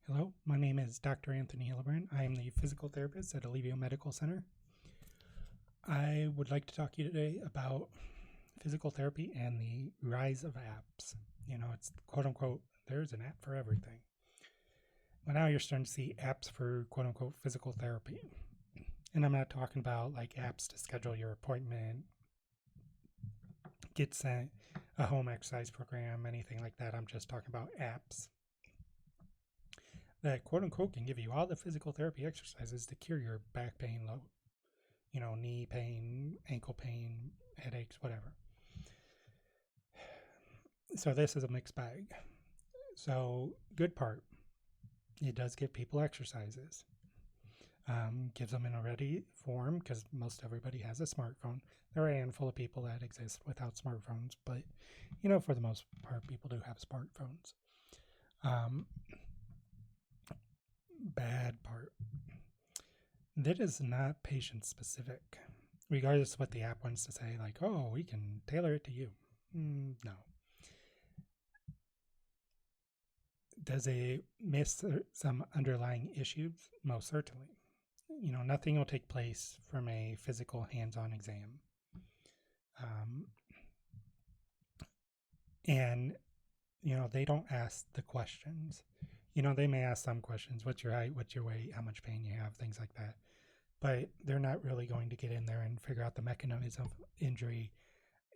Hello, my name is Dr. Anthony Hillebrand. I am the physical therapist at Alivio Medical Center. I would like to talk to you today about physical therapy and the rise of apps. It's quote unquote, there's an app for everything. Well, now you're starting to see apps for quote unquote physical therapy. And I'm not talking about like apps to schedule your appointment, get sent a home exercise program, anything like that. I'm just talking about apps that quote unquote can give you all the physical therapy exercises to cure your back pain, knee pain, ankle pain, headaches, whatever. So this is a mixed bag. So good part, it does give people exercises. Gives them in a ready form because most everybody has a smartphone. There are a handful of people that exist without smartphones, but for the most part, people do have smartphones. Bad part, that is not patient specific, regardless of what the app wants to say, like, oh, we can tailor it to you. No. Does it miss some underlying issues? Most certainly. Nothing will take place from a physical hands-on exam. And they don't ask the questions. They may ask some questions: what's your height, what's your weight, how much pain you have, things like that. But they're not really going to get in there and figure out the mechanism of injury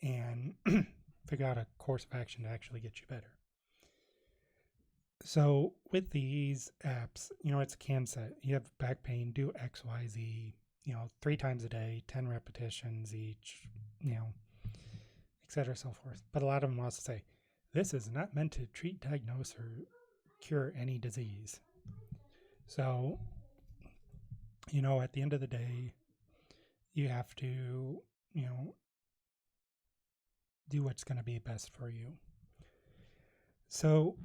and figure out a course of action to actually get you better. So with these apps, it's a can set. You have back pain, do X, Y, Z, 3 times a day, 10 repetitions each, et cetera, so forth. But a lot of them also say, this is not meant to treat, diagnose, or cure any disease. So, at the end of the day, you have to, do what's going to be best for you. So,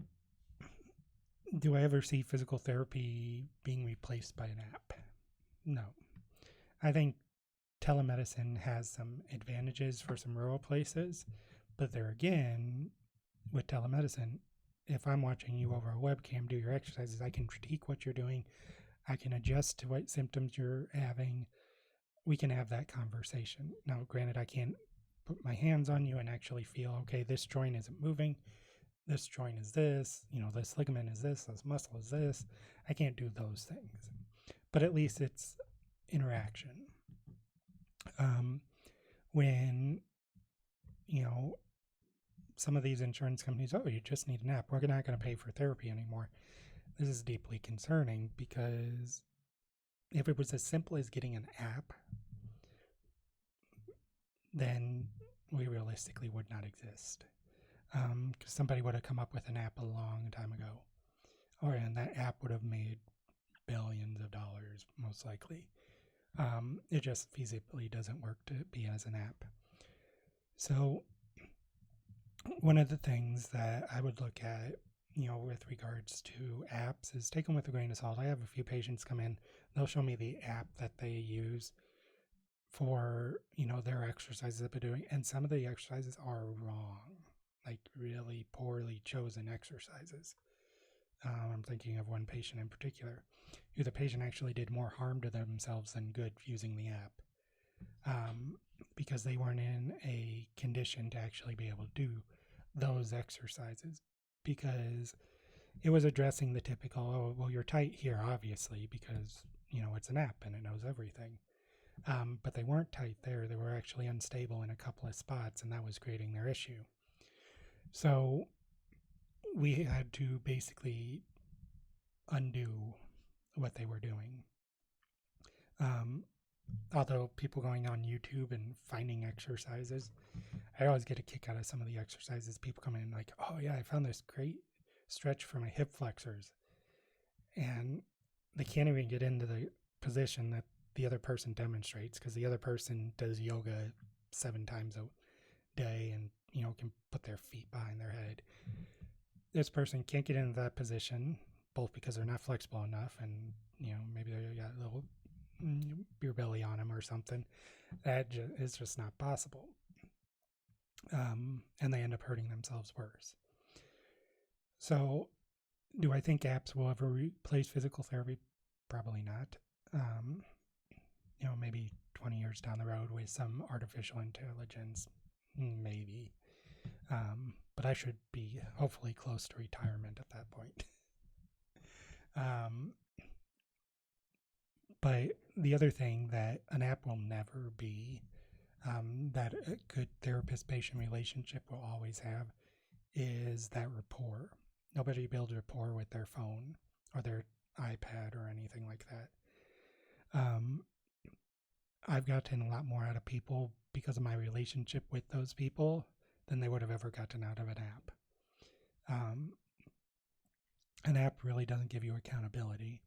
do I ever see physical therapy being replaced by an app? No. I think telemedicine has some advantages for some rural places, but there again, with telemedicine, if I'm watching you over a webcam do your exercises, I can critique what you're doing. I can adjust to what symptoms you're having. We can have that conversation. Now, granted, I can't put my hands on you and actually feel, okay, this joint isn't moving. This joint is this, this ligament is this muscle is this. I can't do those things. But at least it's interaction. When, some of these insurance companies, oh, you just need an app, we're not going to pay for therapy anymore. This is deeply concerning because if it was as simple as getting an app, then we realistically would not exist. Because somebody would have come up with an app a long time ago. And that app would have made billions of dollars, most likely. It just feasibly doesn't work to be as an app. So one of the things that I would look at, with regards to apps is take them with a grain of salt. I have a few patients come in, they'll show me the app that they use for, their exercises that they're doing. And some of the exercises are wrong, like really poorly chosen exercises. I'm thinking of one patient in particular, who the patient actually did more harm to themselves than good using the app, because they weren't in a condition to actually be able to do those exercises, because it was addressing the typical, oh, well, you're tight here, obviously, because, it's an app and it knows everything. But they weren't tight there. They were actually unstable in a couple of spots, and that was creating their issue. So we had to basically undo what they were doing. Although people going on YouTube and finding exercises, I always get a kick out of some of the exercises. People come in like, oh yeah, I found this great stretch for my hip flexors. And they can't even get into the position that the other person demonstrates, because the other person does yoga 7 times a day and, can put their feet behind their head. This person can't get into that position, both because they're not flexible enough and, maybe they got a little beer belly on them or something. That is just not possible. And they end up hurting themselves worse. So Do I think apps will ever replace physical therapy? Probably not. Maybe 20 years down the road with some artificial intelligence, maybe. But I should be hopefully close to retirement at that point. But the other thing that an app will never be, that a good therapist-patient relationship will always have, is that rapport. Nobody builds rapport with their phone or their iPad or anything like that. I've gotten a lot more out of people because of my relationship with those people than they would have ever gotten out of an app. An app really doesn't give you accountability.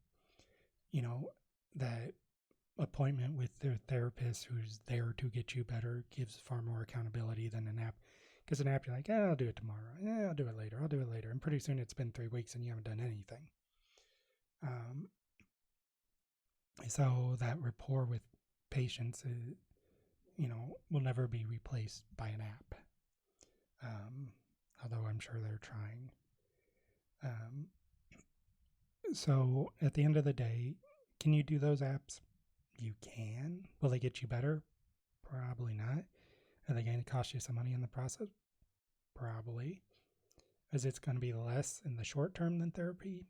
That appointment with their therapist who's there to get you better gives far more accountability than an app. Because an app, you're like, I'll do it tomorrow. I'll do it later. And pretty soon it's been 3 weeks and you haven't done anything. So that rapport with patients, will never be replaced by an app. Although I'm sure they're trying. So at the end of the day, can you do those apps? You can. Will they get you better? Probably not. Are they going to cost you some money in the process? Probably. Is it going to be less in the short term than therapy?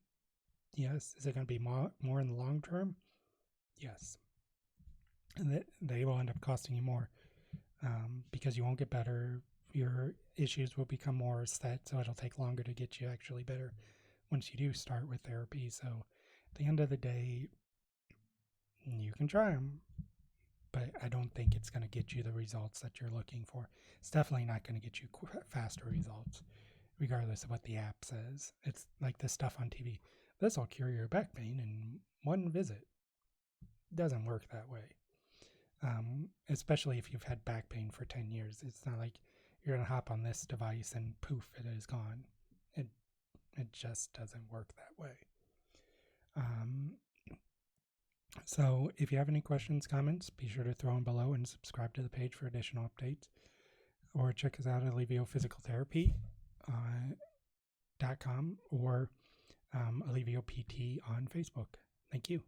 Yes. Is it going to be more in the long term? Yes. And they will end up costing you more because you won't get better. Your issues will become more set, so it'll take longer to get you actually better once you do start with therapy. So at the end of the day, you can try them, but I don't think it's going to get you the results that you're looking for. It's definitely not going to get you faster results, regardless of what the app says. It's like this stuff on TV. This will cure your back pain in 1 visit. It doesn't work that way. Especially if you've had back pain for 10 years. It's not like you're going to hop on this device and poof, it is gone. It just doesn't work that way. So if you have any questions, comments, be sure to throw them below and subscribe to the page for additional updates. Or check us out at AllevioPhysicalTherapy.com or AllevioPT on Facebook. Thank you.